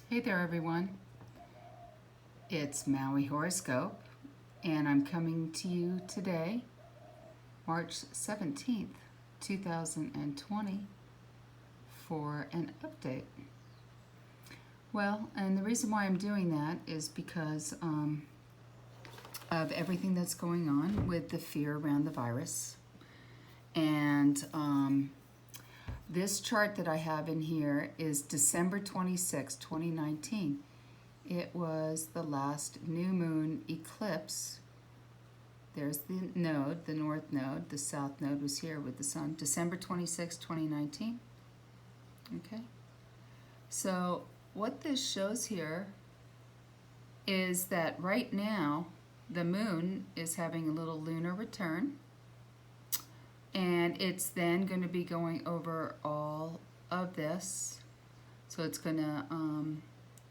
Hey there, everyone. It's Maui Horoscope, and I'm coming to you today, March 17th, 2020, for an update. Well, and the reason why I'm doing that is because of everything that's going on with the fear around the virus. And this chart that I have in here is December 26, 2019. It was the last new moon eclipse. There's the node, the north node. The south node was here with the sun. December 26, 2019. Okay. So what this shows here is that right now the moon is having a little lunar return. And it's then going to be going over all of this. So it's going to,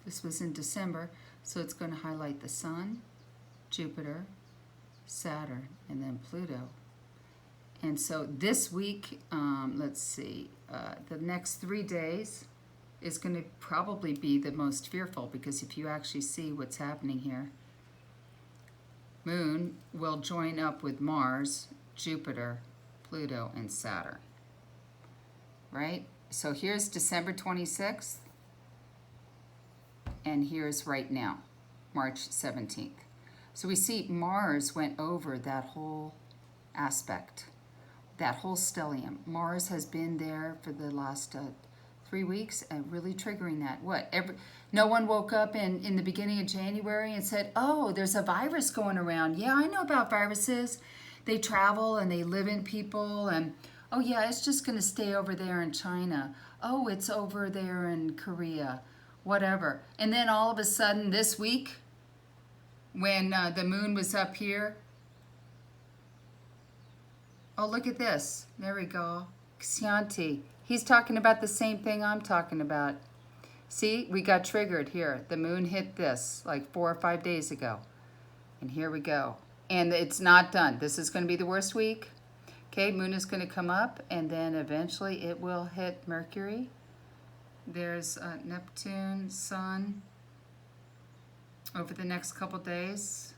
this was in December, so it's going to highlight the Sun, Jupiter, Saturn, and then Pluto. And so this week, let's see, the next 3 days is going to probably be the most fearful, because if you actually see what's happening here, Moon will join up with Mars, Jupiter, Pluto, and Saturn, right? So here's December 26th, and here's right now, March 17th. So we see Mars went over that whole aspect, that whole stellium. Mars has been there for the last 3 weeks and really triggering that. No one woke up in the beginning of January and said, oh, there's a virus going around. Yeah, I know about viruses. They travel and they live in people, and oh yeah, it's just going to stay over there in China. Oh, it's over there in Korea, whatever. And then all of a sudden this week, when the moon was up here, oh, look at this. There we go. Xianti. He's talking about the same thing I'm talking about. See, we got triggered here. The moon hit this like 4 or 5 days ago. And here we go. And it's not done. This is going to be the worst week. Okay, moon is going to come up, and then eventually it will hit Mercury. There's Neptune, Sun over the next couple days.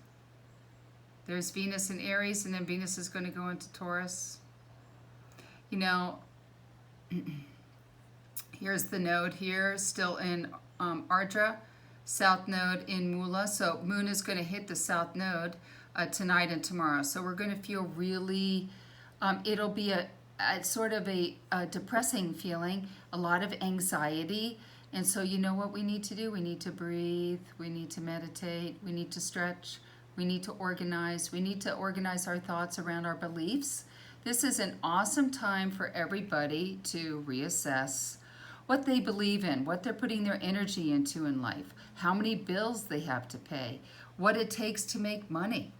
There's Venus in Aries, and then Venus is going to go into Taurus. You know, here's the node here, still in Ardra, south node in Mula. So moon is going to hit the south node tonight and tomorrow. So we're going to feel really, it'll be a sort of a depressing feeling, a lot of anxiety. And so you know what we need to do? We need to breathe, we need to meditate, we need to stretch, we need to organize. We need to organize our thoughts around our beliefs. This is an awesome time for everybody to reassess what they believe in, what they're putting their energy into in life, how many bills they have to pay, what it takes to make money.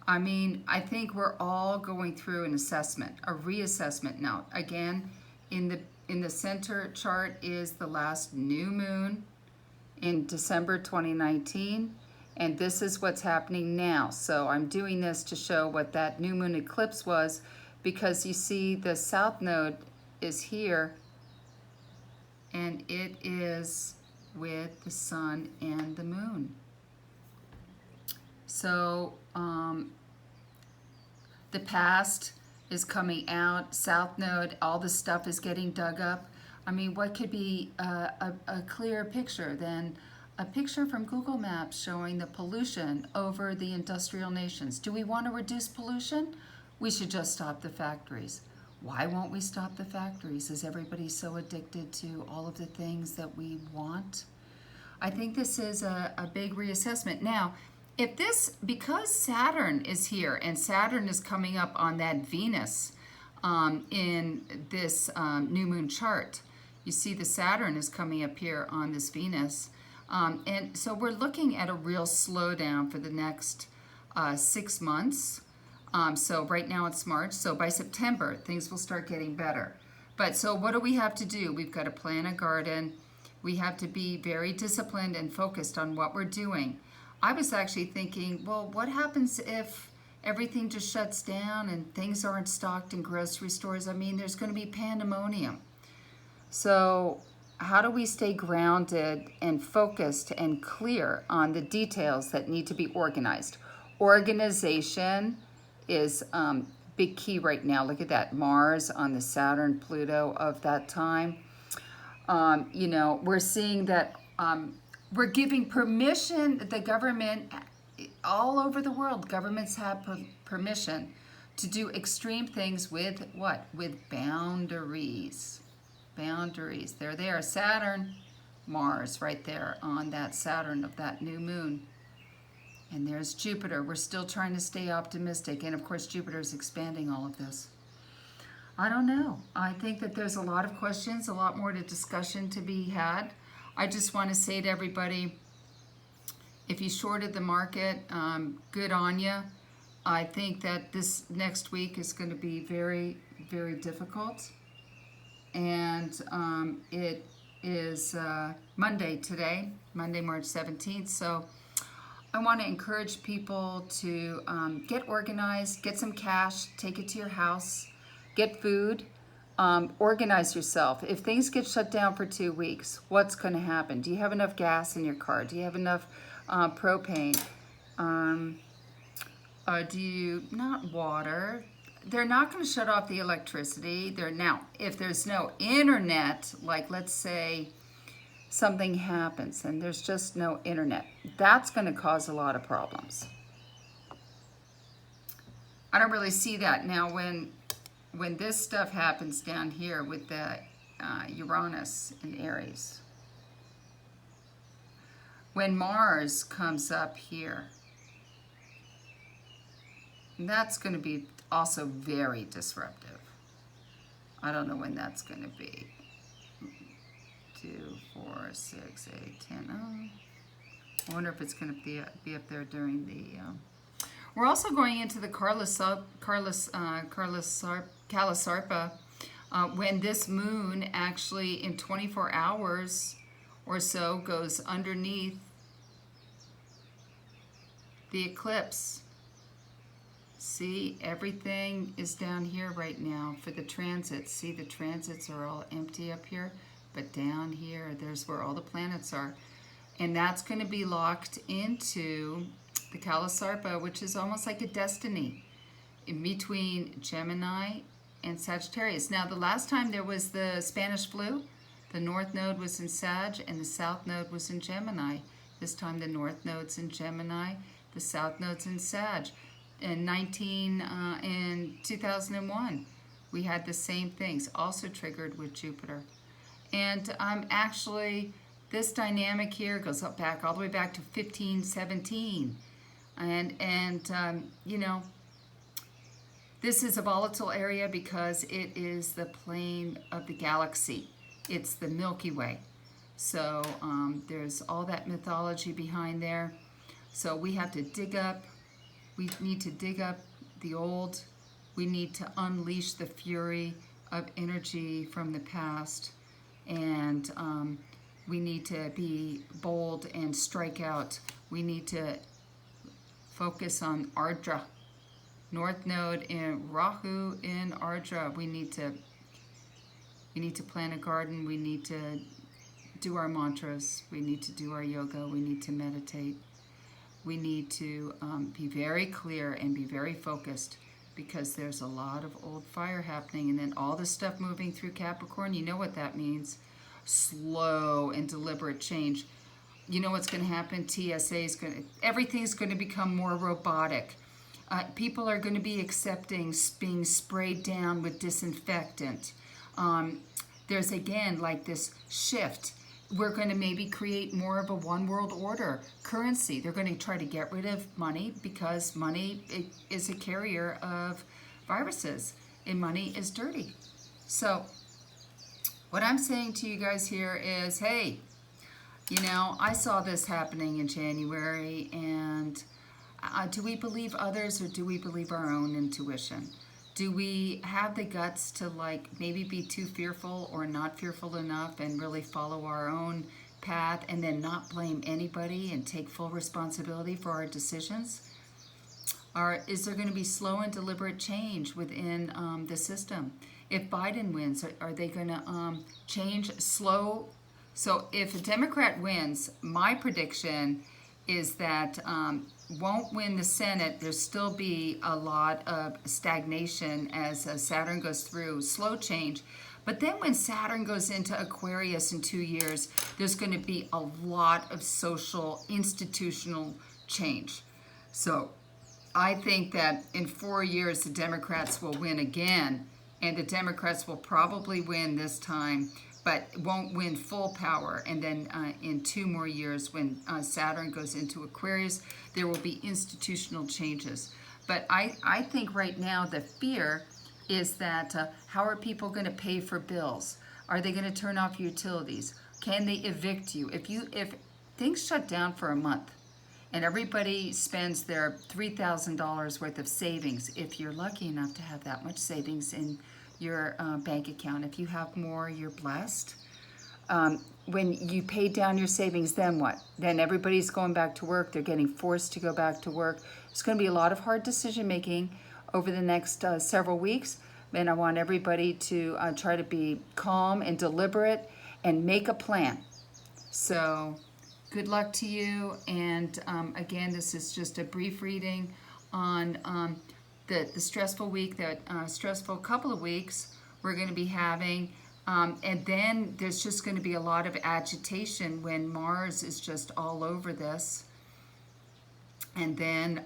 I mean, I think we're all going through an assessment, a reassessment now. Again, in the center chart is the last new moon in December 2019, and this is what's happening now. So I'm doing this to show what that new moon eclipse was, because you see the south node is here, and it is with the sun and the moon. So the past is coming out, south node, all the stuff is getting dug up. I mean, what could be a clearer picture than a picture from Google Maps showing the pollution over the industrial nations? Do we want to reduce pollution? We should just stop the factories. Why won't we stop the factories? Is everybody so addicted to all of the things that we want? I think this is a big reassessment. Now, if this, because Saturn is here, and Saturn is coming up on that Venus in this new moon chart, you see the Saturn is coming up here on this Venus. And so we're looking at a real slowdown for the next 6 months. So right now it's March, so by September things will start getting better. But so what do we have to do? We've got to plant a garden. We have to be very disciplined and focused on what we're doing. I was actually thinking, well, what happens if everything just shuts down and things aren't stocked in grocery stores? I mean, there's going to be pandemonium. So how do we stay grounded and focused and clear on the details that need to be organized? Organization is big key right now. Look at that, Mars on the Saturn, Pluto of that time. You know, we're seeing that we're giving permission, the government, all over the world, governments have permission to do extreme things with what? With boundaries. Boundaries. There they are. Saturn, Mars, right there on that Saturn of that new moon. And there's Jupiter. We're still trying to stay optimistic. And of course, Jupiter is expanding all of this. I don't know. I think that there's a lot of questions, a lot more to discussion to be had. I just want to say to everybody, if you shorted the market, good on you. I think that this next week is going to be very, very difficult. And it is Monday today, Monday, March 17th. So I want to encourage people to get organized, get some cash, take it to your house, get food, organize yourself. If things get shut down for 2 weeks, what's going to happen? Do you have enough gas in your car? Do you have enough propane? Do you, not water? They're not going to shut off the electricity. Now, if there's no internet, like let's say something happens and there's just no internet, that's going to cause a lot of problems. I don't really see that. Now, when this stuff happens down here with the Uranus in Aries, when Mars comes up here, that's going to be also very disruptive. I don't know when that's going to be. 2, 4, 6, 8, 10. Oh, I wonder if it's going to be up there during the... We're also going into the Kalasarpa when this moon actually in 24 hours or so goes underneath the eclipse. See, everything is down here right now for the transits. See, the transits are all empty up here, but down here, there's where all the planets are. And that's going to be locked into the Kalasarpa, which is almost like a destiny in between Gemini and Sagittarius. Now, the last time there was the Spanish flu, the North Node was in Sag and the South Node was in Gemini. This time the North Node's in Gemini, the South Node's in Sag. In 2001, we had the same things, also triggered with Jupiter. And actually, this dynamic here goes back all the way back to 1517. And you know, this is a volatile area because it is the plane of the galaxy. It's the Milky Way. So there's all that mythology behind there. So we have to dig up. We need to dig up the old. We need to unleash the fury of energy from the past. And we need to be bold and strike out. We need to focus on Ardra. North Node in Rahu in Ardra. We need to plant a garden. We need to do our mantras. We need to do our yoga. We need to meditate. We need to be very clear and be very focused because there's a lot of old fire happening. And then all the stuff moving through Capricorn, you know what that means. Slow and deliberate change. You know what's going to happen? Everything's going to become more robotic. People are going to be accepting being sprayed down with disinfectant. There's again like this shift. We're going to maybe create more of a one world order currency. They're going to try to get rid of money because money is a carrier of viruses and money is dirty. So what I'm saying to you guys here is, hey, you know, I saw this happening in January, and do we believe others or do we believe our own intuition? Do we have the guts to like maybe be too fearful or not fearful enough and really follow our own path and then not blame anybody and take full responsibility for our decisions? Or is there going to be slow and deliberate change within the system? If Biden wins, are they going to change slow So if a Democrat wins, my prediction is that won't win the Senate. There'll still be a lot of stagnation as Saturn goes through slow change. But then when Saturn goes into Aquarius in 2 years, there's going to be a lot of social, institutional change. So I think that in 4 years, the Democrats will win again, and the Democrats will probably win this time, but won't win full power. And then in 2 more years, when Saturn goes into Aquarius, there will be institutional changes. But I think right now the fear is that how are people going to pay for bills? Are they going to turn off utilities? Can they evict you? If things shut down for a month and everybody spends their $3,000 worth of savings, if you're lucky enough to have that much savings in your bank account, if you have more, you're blessed. When you pay down your savings, then what? Then everybody's going back to work. They're getting forced to go back to work. It's going to be a lot of hard decision making over the next several weeks. And I want everybody to try to be calm and deliberate and make a plan. So good luck to you. And again, this is just a brief reading on the stressful week, that stressful couple of weeks we're going to be having. And then there's just going to be a lot of agitation when Mars is just all over this. And then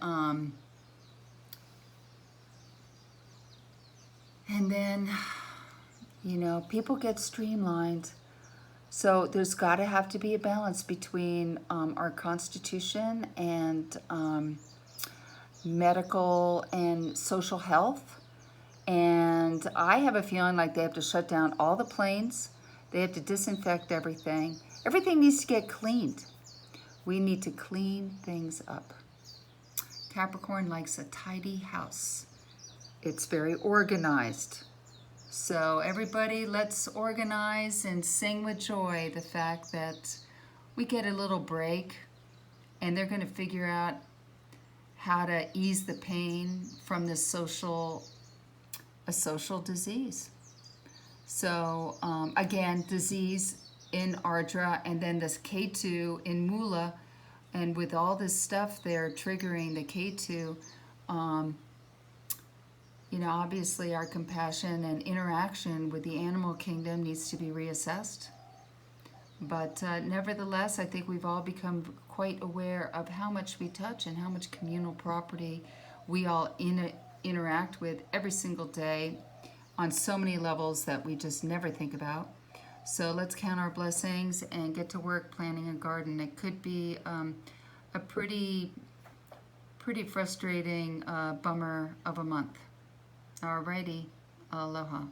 you know, people get streamlined. So there's got to have to be a balance between our constitution and medical and social health. And I have a feeling like they have to shut down all the planes. They have to disinfect everything. Everything needs to get cleaned. We need to clean things up. Capricorn likes a tidy house. It's very organized. So everybody, let's organize and sing with joy the fact that we get a little break, and they're going to figure out how to ease the pain from this social disease. So again, disease in Ardra, and then this K2 in Mula, and with all this stuff there triggering the K2, you know, obviously our compassion and interaction with the animal kingdom needs to be reassessed. But nevertheless, I think we've all become quite aware of how much we touch and how much communal property we all interact with every single day on so many levels that we just never think about. So let's count our blessings and get to work planting a garden. It could be a pretty frustrating bummer of a month. Alrighty, aloha.